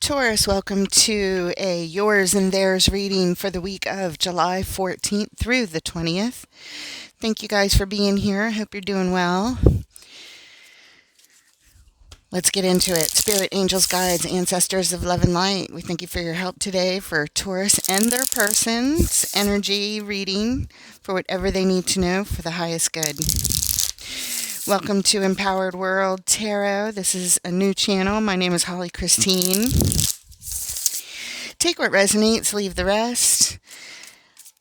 Taurus, welcome to a Yours and Theirs reading for the week of July 14th through the 20th. Thank you guys for being here. I hope you're doing well. Let's get into it. Spirit, angels, guides, ancestors of love and light, we thank you for your help today for Taurus and their person's energy reading for whatever they need to know for the highest good. Welcome to Empowered World Tarot. This is a new channel. My name is Holly Christine. Take what resonates, leave the rest.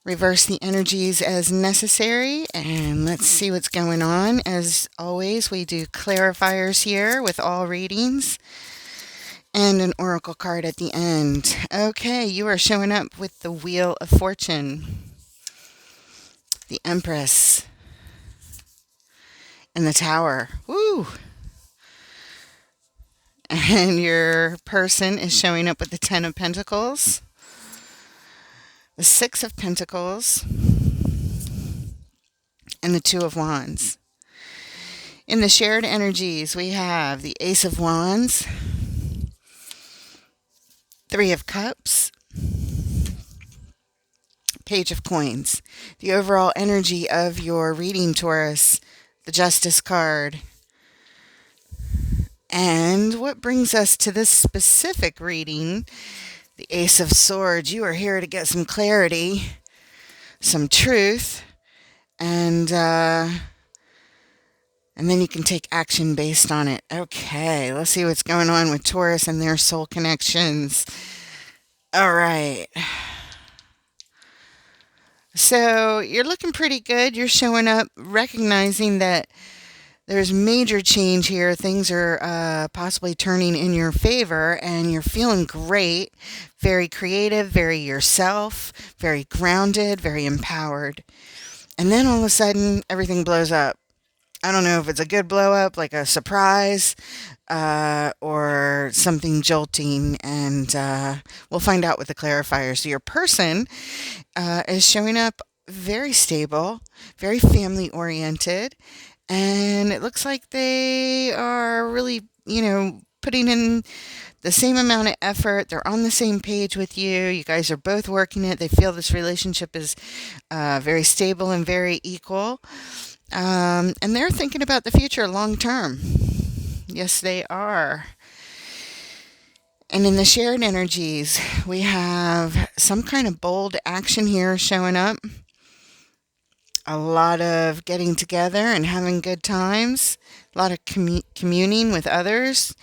Reverse the energies as necessary, and let's see what's going on. As always, we do clarifiers here with all readings and an oracle card at the end. Okay, you are showing up with the Wheel of Fortune, the Empress, and the Tower. Woo! And your person is showing up with the Ten of Pentacles, the Six of Pentacles, and the Two of Wands. In the shared energies, we have the Ace of Wands, Three of Cups, Page of Coins. The overall energy of your reading, Taurus, the Justice card. And what brings us to this specific reading, the Ace of Swords. You are here to get some clarity, some truth, and then you can take action based on it. Okay, let's see what's going on with Taurus and their soul connections. All right. So you're looking pretty good. You're showing up recognizing that there's major change here. Things are possibly turning in your favor, and you're feeling great. Very creative, very yourself, very grounded, very empowered. And then all of a sudden, everything blows up. I don't know if it's a good blow up, like a surprise, or something jolting, and we'll find out with the clarifiers. So your person is showing up very stable, very family oriented, and it looks like they are really, putting in the same amount of effort. They're on the same page with you. You guys are both working it. They feel this relationship is very stable and very equal. And they're thinking about the future long term. Yes, they are. And in the shared energies, we have some kind of bold action here showing up. A lot of getting together and having good times. A lot of communing with others.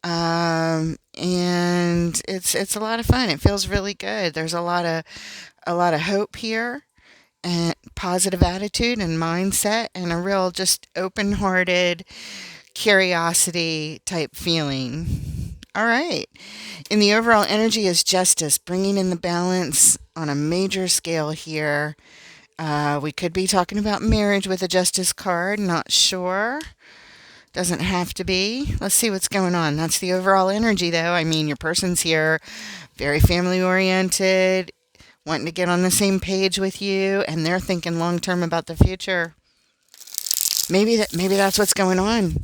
And it's a lot of fun. It feels really good. There's a lot of hope here, and positive attitude and mindset, and a real just open-hearted curiosity type feeling. All right. In the overall energy is justice, bringing in the balance on a major scale here. We could be talking about marriage with a justice card. Not sure. Doesn't have to be. Let's see what's going on. That's the overall energy, though. I mean, your person's here, very family oriented, wanting to get on the same page with you, and they're thinking long term about the future. Maybe that's what's going on.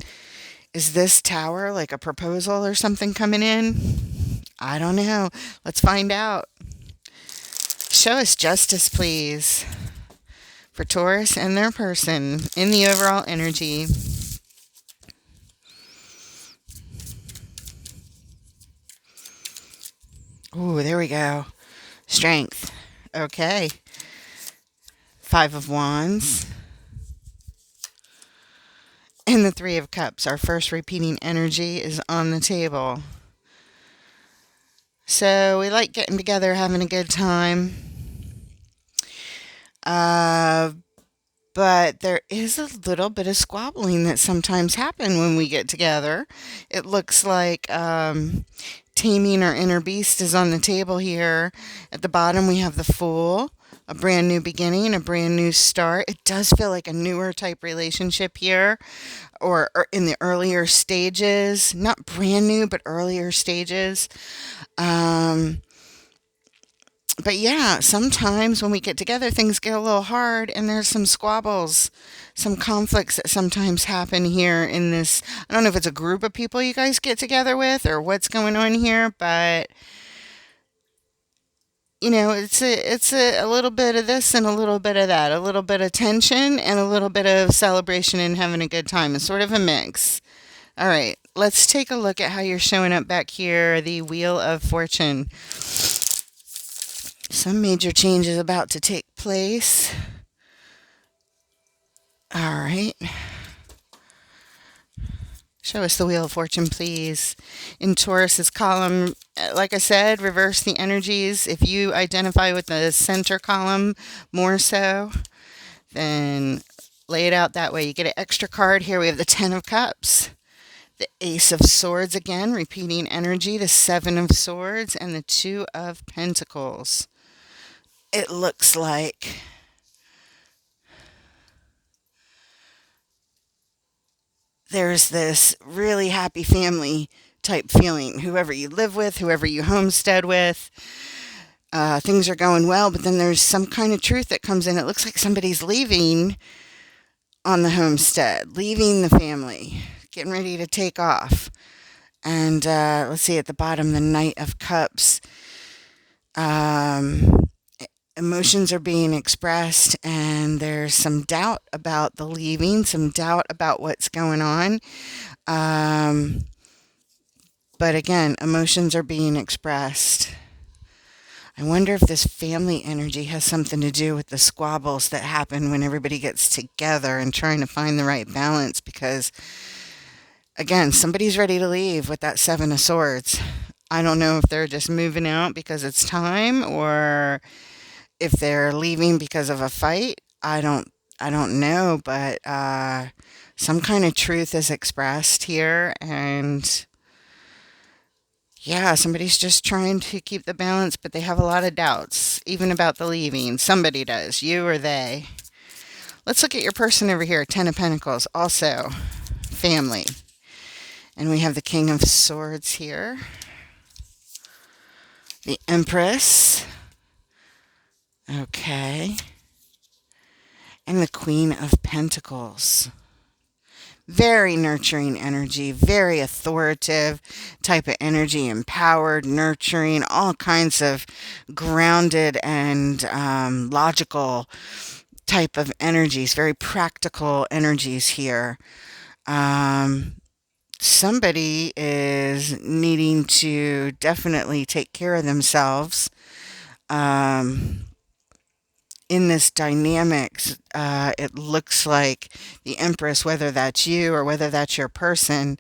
Is this tower like a proposal or something coming in? I don't know. Let's find out. Show us justice, please, for Taurus and their person in the overall energy. Ooh, there we go. Strength. Okay. Five of Wands. And the Three of Cups. Our first repeating energy is on the table. So we like getting together, having a good time. But there is a little bit of squabbling that sometimes happen when we get together. It looks like taming our inner beast is on the table here. At the bottom, we have the Fool, a brand new beginning, a brand new start. It does feel like a newer type relationship here, or in the earlier stages. Not brand new, but earlier stages. But yeah, sometimes when we get together, things get a little hard and there's some squabbles, some conflicts that sometimes happen here in this. I don't know if it's a group of people you guys get together with or what's going on here, but it's a little bit of this and a little bit of that, a little bit of tension and a little bit of celebration and having a good time. It's sort of a mix. All right, let's take a look at how you're showing up back here, the Wheel of Fortune. Some major change is about to take place. All right. Show us the Wheel of Fortune, please. In Taurus's column, like I said, reverse the energies. If you identify with the center column more so, then lay it out that way. You get an extra card here. We have the Ten of Cups, the Ace of Swords again, repeating energy, the Seven of Swords, and the Two of Pentacles. It looks like there's this really happy family type feeling. Whoever you live with, whoever you homestead with, things are going well, but then there's some kind of truth that comes in. It looks like somebody's leaving on the homestead, leaving the family, getting ready to take off. And let's see, at the bottom, the Knight of Cups. Emotions are being expressed, and there's some doubt about the leaving, some doubt about what's going on. But again, emotions are being expressed. I wonder if this family energy has something to do with the squabbles that happen when everybody gets together and trying to find the right balance, because again, somebody's ready to leave with that Seven of Swords. I don't know if they're just moving out because it's time, or if they're leaving because of a fight. I don't know, but some kind of truth is expressed here, and yeah, somebody's just trying to keep the balance, but they have a lot of doubts, even about the leaving. Somebody does, you or they. Let's look at your person over here, Ten of Pentacles, also family. And we have the King of Swords here, the Empress, okay, and the Queen of Pentacles. Very nurturing energy, very authoritative type of energy, empowered, nurturing, all kinds of grounded and logical type of energies, very practical energies here. Somebody is needing to definitely take care of themselves. In this dynamics, it looks like the Empress, whether that's you or whether that's your person,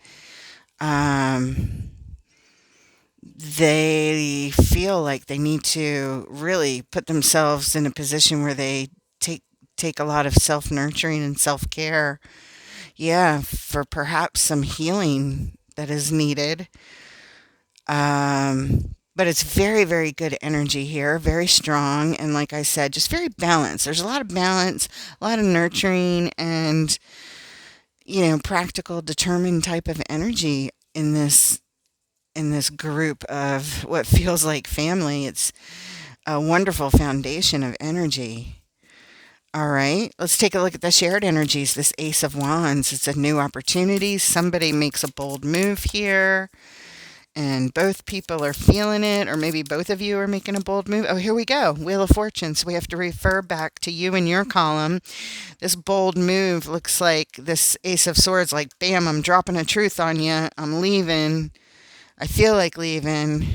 they feel like they need to really put themselves in a position where they take a lot of self-nurturing and self-care. Yeah, for perhaps some healing that is needed. But it's very, very good energy here, very strong, and like I said, just very balanced. There's a lot of balance, a lot of nurturing, and practical, determined type of energy in this group of what feels like family. It's a wonderful foundation of energy. All right, let's take a look at the shared energies. This Ace of Wands, it's a new opportunity. Somebody makes a bold move here, and both people are feeling it, or maybe both of you are making a bold move. Oh, here we go. Wheel of Fortune. So we have to refer back to you and your column. This bold move looks like this Ace of Swords, like, bam, I'm dropping a truth on you. I'm leaving. I feel like leaving,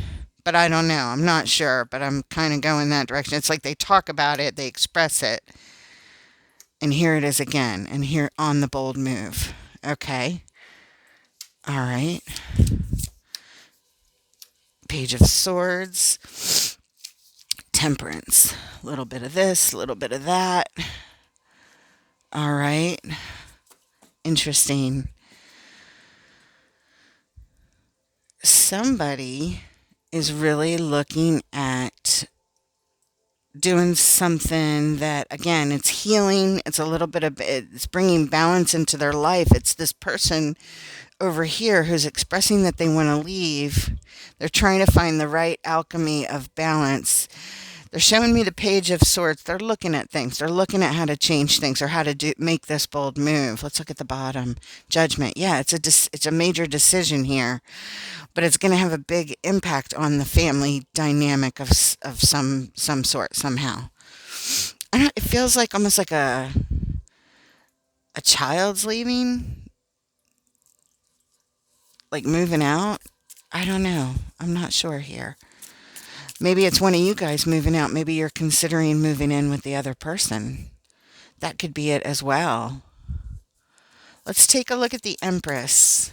but I don't know. I'm not sure, but I'm kind of going that direction. It's like they talk about it, they express it. And here it is again, and here on the bold move. Okay. All right. Page of Swords. Temperance. A little bit of this, a little bit of that. All right. Interesting. Somebody is really looking at doing something that, again, it's healing. It's a little bit of, it's bringing balance into their life. It's this person over here who's expressing that they want to leave. They're trying to find the right alchemy of balance. They're showing me the Page of Swords. They're looking at things. They're looking at how to change things or how to make this bold move. Let's look at the bottom. Judgment. Yeah, it's a major decision here, but it's going to have a big impact on the family dynamic of some sort somehow. It feels like almost like a child's leaving, like moving out. I don't know. I'm not sure here. Maybe it's one of you guys moving out. Maybe you're considering moving in with the other person. That could be it as well. Let's take a look at the Empress.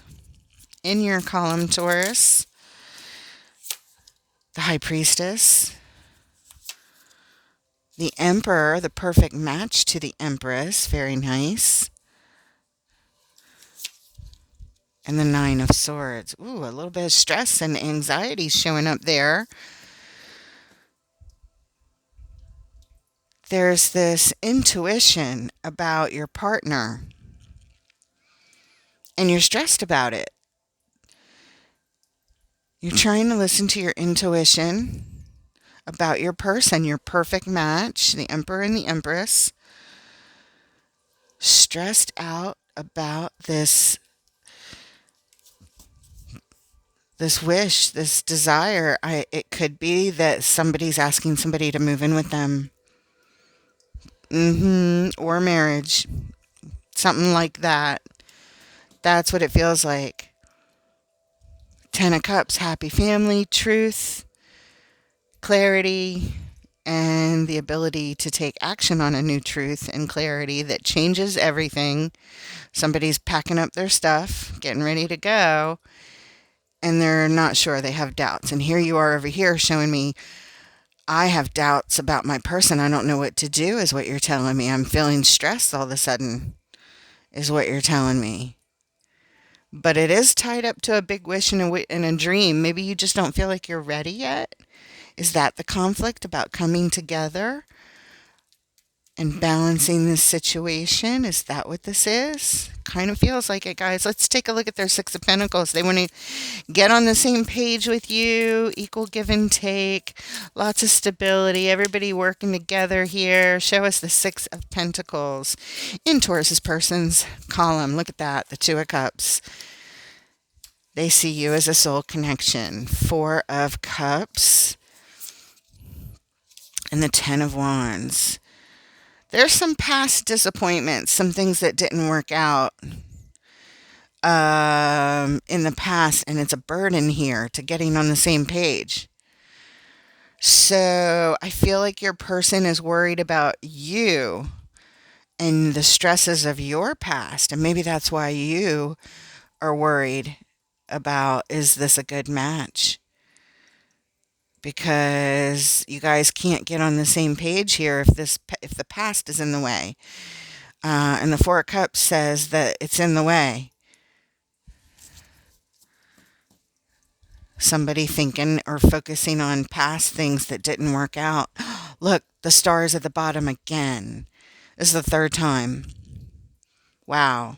In your column, Taurus, the High Priestess, the Emperor, the perfect match to the Empress. Very nice. And the Nine of Swords. Ooh, a little bit of stress and anxiety showing up there. There's this intuition about your partner, and you're stressed about it. You're trying to listen to your intuition about your person, your perfect match, the Emperor and the Empress. Stressed out about this wish, this desire. It could be that somebody's asking somebody to move in with them. Or marriage. Something like that. That's what it feels like. Ten of Cups, happy family, truth, clarity, and the ability to take action on a new truth and clarity that changes everything. Somebody's packing up their stuff, getting ready to go, and they're not sure. They have doubts. And here you are over here showing me, I have doubts about my person. I don't know what to do, is what you're telling me. I'm feeling stressed all of a sudden, is what you're telling me. But it is tied up to a big wish and a dream. Maybe you just don't feel like you're ready yet. Is that the conflict about coming together and balancing this situation? Is that what this is? Kind of feels like it, guys. Let's take a look at their Six of Pentacles. They want to get on the same page with you, equal give and take, lots of stability, everybody working together here. Show us the Six of Pentacles in Taurus's person's column. Look at that, the Two of Cups. They see you as a soul connection. Four of Cups and the Ten of Wands. There's some past disappointments, some things that didn't work out in the past, and it's a burden here to getting on the same page. So I feel like your person is worried about you and the stresses of your past, and maybe that's why you are worried about, is this a good match? Because you guys can't get on the same page here if the past is in the way. And the Four of Cups says that it's in the way. Somebody thinking or focusing on past things that didn't work out. Look, the stars at the bottom again. This is the third time. Wow.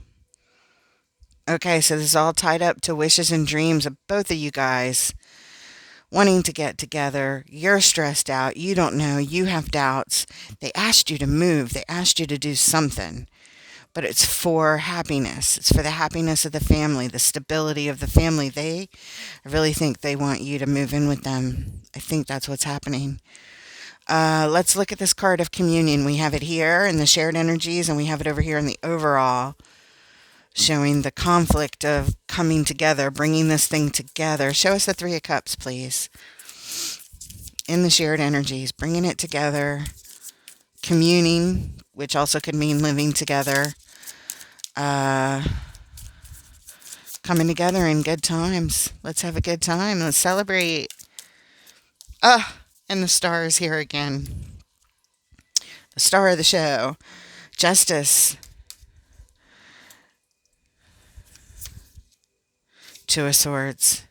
Okay, so this is all tied up to wishes and dreams of both of you guys wanting to get together. You're stressed out. You don't know. You have doubts. They asked you to move. They asked you to do something. But it's for happiness. It's for the happiness of the family, the stability of the family. I really think they want you to move in with them. I think that's what's happening. Let's look at this card of communion. We have it here in the shared energies, and we have it over here in the overall, showing the conflict of coming together, bringing this thing together. Show us the Three of Cups, please. In the shared energies, bringing it together, communing, which also could mean living together, coming together in good times. Let's have a good time. Let's celebrate. And the star is here again. The star of the show. Justice. Two of Swords.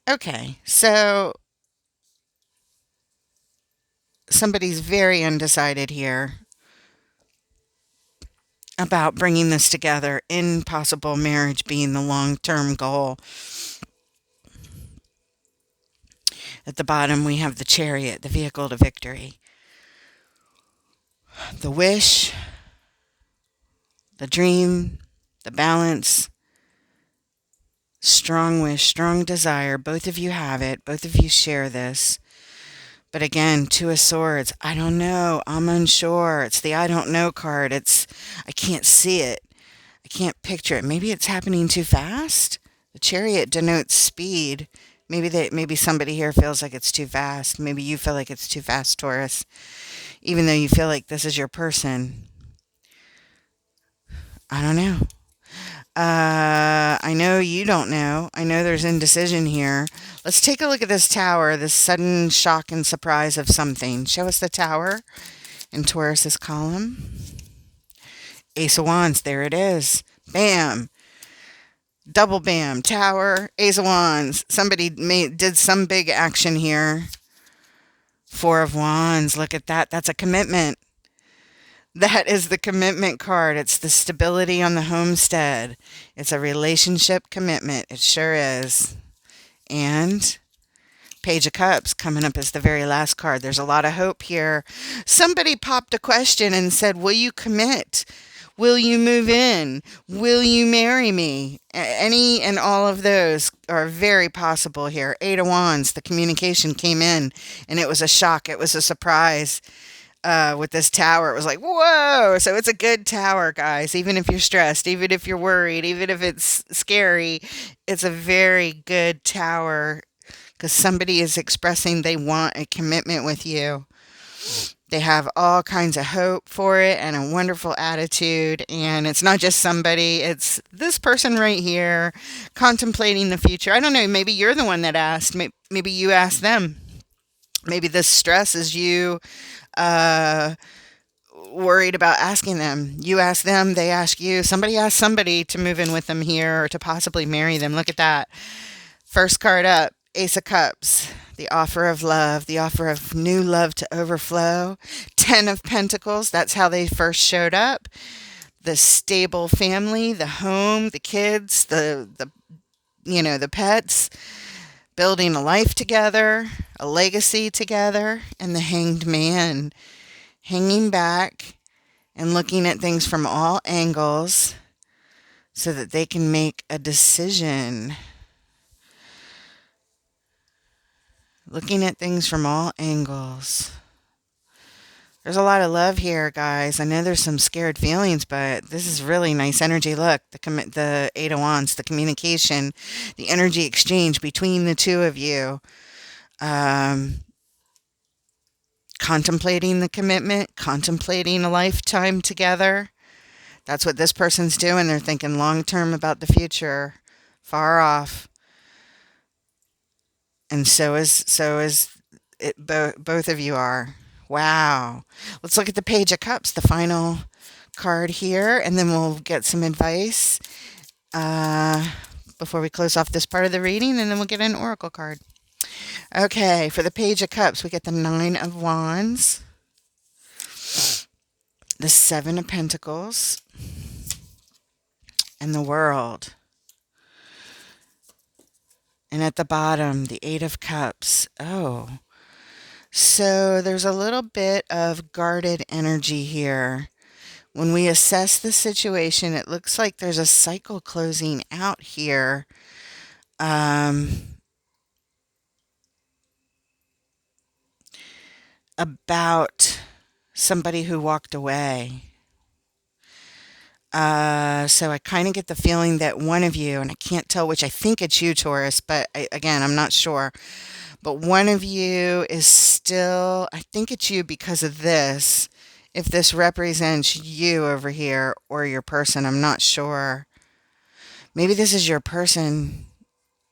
Okay, so somebody's very undecided here about bringing this together, in possible marriage being the long-term goal. At the bottom, we have the Chariot, the vehicle to victory. The wish, the dream, the balance, strong wish, strong desire. Both of you have it. Both of you share this. But again, Two of Swords. I don't know. I'm unsure. It's the I don't know card. I can't see it. I can't picture it. Maybe it's happening too fast. The Chariot denotes speed. Maybe somebody here feels like it's too fast. Maybe you feel like it's too fast, Taurus. Even though you feel like this is your person. I don't know. I know you don't know. I know there's indecision here. Let's take a look at this Tower, this sudden shock and surprise of something. Show us the Tower in Taurus's column. Ace of Wands, there it is. Bam. Double bam. Tower, Ace of Wands. Somebody did some big action here. Four of Wands. Look at that. That's a commitment. That is the commitment card. It's the stability on the homestead. It's a relationship commitment. It sure is. And Page of Cups coming up as the very last card. There's a lot of hope here. Somebody popped a question and said, will you commit? Will you move in? Will you marry me? Any and all of those are very possible here. Eight of Wands, the communication came in and it was a shock. It was a surprise. With this Tower, it was like, whoa. So it's a good Tower, guys. Even if you're stressed, even if you're worried, even if it's scary, it's a very good Tower because somebody is expressing they want a commitment with you. They have all kinds of hope for it and a wonderful attitude. And it's not just somebody, it's this person right here contemplating the future. I don't know, maybe you're the one that asked. Maybe you asked them. Maybe this stress is you worried about asking them. You ask them, they ask you. Somebody asked somebody to move in with them here or to possibly marry them. Look at that. First card up, Ace of Cups, the offer of love, the offer of new love to overflow. 10 of Pentacles, that's how they first showed up. The stable family, the home, the kids, the pets, building a life together, a legacy together, and the Hanged Man, hanging back and looking at things from all angles so that they can make a decision. Looking at things from all angles. There's a lot of love here, guys. I know there's some scared feelings, but this is really nice energy. Look, the Eight of Wands, the communication, the energy exchange between the two of you. Contemplating the commitment, contemplating a lifetime together. That's what this person's doing. They're thinking long-term about the future, far off. And so is it. Both of you are. Wow. Let's look at the Page of Cups, the final card here, and then we'll get some advice before we close off this part of the reading, and then we'll get an oracle card. Okay, for the Page of Cups, we get the Nine of Wands, the Seven of Pentacles, and the World. And at the bottom, the Eight of Cups. Oh, so there's a little bit of guarded energy here. When we assess the situation, it looks like there's a cycle closing out here. About somebody who walked away. So I kind of get the feeling that one of you, and I can't tell which, I think it's you, Taurus, but again, I'm not sure. But one of you is still, I think it's you because of this. If this represents you over here or your person, I'm not sure. Maybe this is your person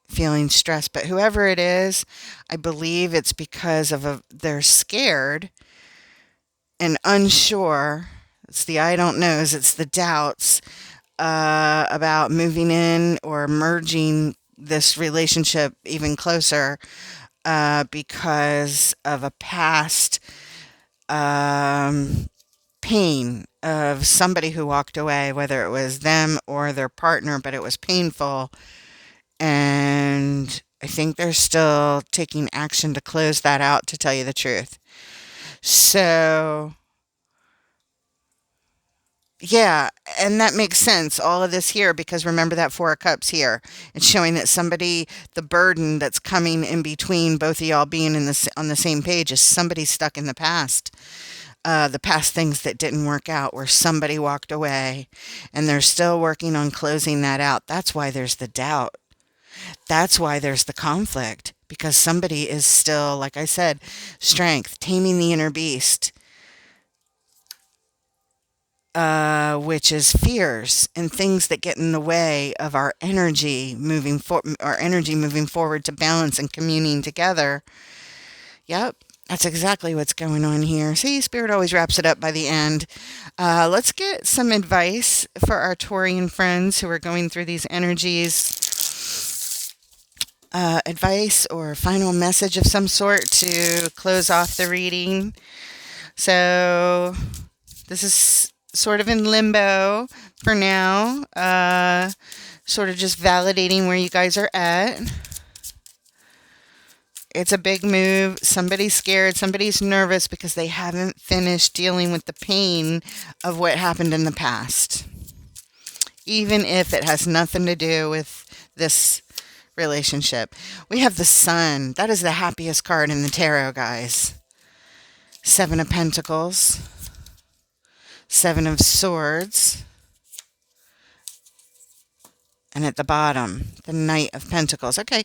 feeling stressed, but whoever it is, I believe it's because of they're scared and unsure. It's the I don't knows, it's the doubts about moving in or merging this relationship even closer because of a past pain of somebody who walked away, whether it was them or their partner, but it was painful. And I think they're still taking action to close that out, to tell you the truth. So, yeah, and that makes sense. All of this here, because remember that Four of Cups here. It's showing that somebody, the burden that's coming in between both of y'all being on the same page is somebody stuck in the past things that didn't work out, where somebody walked away, and they're still working on closing that out. That's why there's the doubt. That's why there's the conflict, because somebody is still, like I said, strength, taming the inner beast, which is fears and things that get in the way of our energy moving forward to balance and communing together. Yep, that's exactly what's going on here. See, Spirit always wraps it up by the end. Let's get some advice for our Taurian friends who are going through these energies. Advice or final message of some sort to close off the reading. So, this is sort of in limbo for now. Sort of just validating where you guys are at. It's a big move. Somebody's scared. Somebody's nervous because they haven't finished dealing with the pain of what happened in the past. Even if it has nothing to do with this relationship. We have the Sun. That is the happiest card in the tarot, guys. Seven of Pentacles. Seven of Swords. And at the bottom, the Knight of Pentacles. Okay,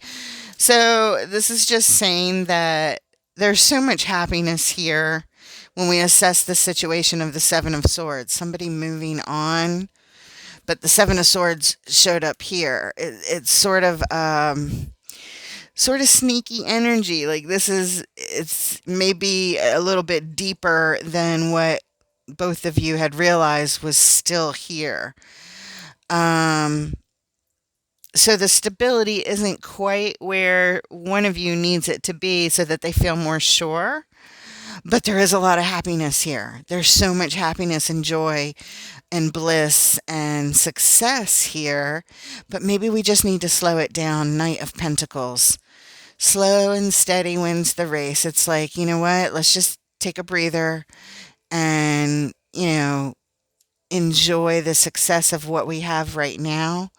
so this is just saying that there's so much happiness here when we assess the situation of the Seven of Swords. Somebody moving on. But the Seven of Swords showed up here. It's sort of sneaky energy. Like it's maybe a little bit deeper than what both of you had realized was still here. So the stability isn't quite where one of you needs it to be so that they feel more sure. But there is a lot of happiness here. There's so much happiness and joy and bliss and success here. But maybe we just need to slow it down. Knight of Pentacles. Slow and steady wins the race. It's like, you know what? Let's just take a breather and, enjoy the success of what we have right now.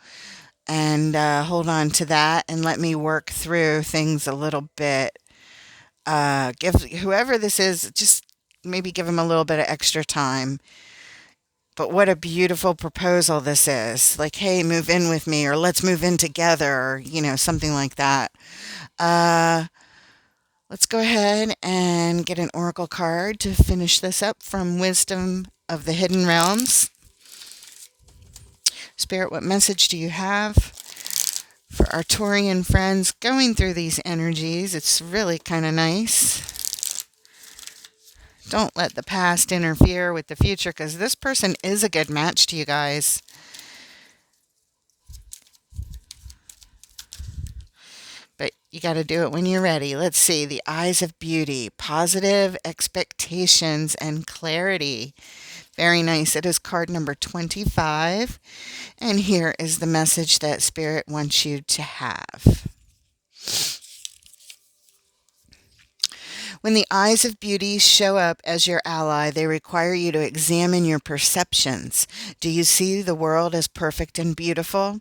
And hold on to that and let me work through things a little bit. Give whoever this is, just maybe give them a little bit of extra time. But what a beautiful proposal this is. Like, hey, move in with me, or let's move in together, or, something like that. Let's go ahead and get an oracle card to finish this up from Wisdom of the Hidden Realms. Spirit, what message do you have for our Taurian friends going through these energies? It's really kind of nice. Don't let the past interfere with the future, because this person is a good match to you guys. But you got to do it when you're ready. Let's see. The Eyes of Beauty. Positive expectations and clarity. Very nice. It is card number 25. And here is the message that Spirit wants you to have. When the Eyes of Beauty show up as your ally, they require you to examine your perceptions. Do you see the world as perfect and beautiful?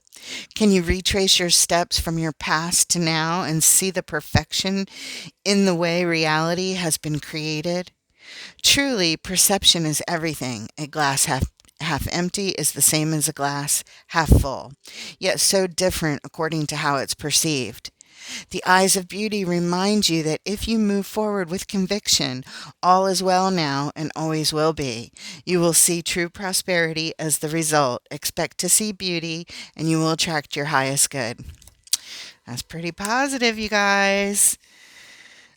Can you retrace your steps from your past to now and see the perfection in the way reality has been created? Truly, perception is everything. A glass half empty is the same as a glass half full, yet so different according to how it's perceived. The Eyes of Beauty remind you that if you move forward with conviction, all is well now and always will be. You will see true prosperity as the result. Expect to see beauty, and you will attract your highest good. That's pretty positive, you guys.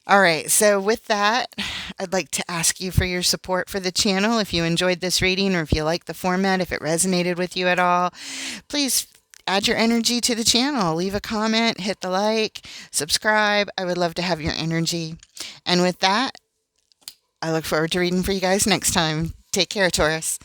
All right, so with that, I'd like to ask you for your support for the channel. If you enjoyed this reading, or if you like the format, if it resonated with you at all, please add your energy to the channel. Leave a comment, hit the like, subscribe. I would love to have your energy. And with that, I look forward to reading for you guys next time. Take care, Taurus.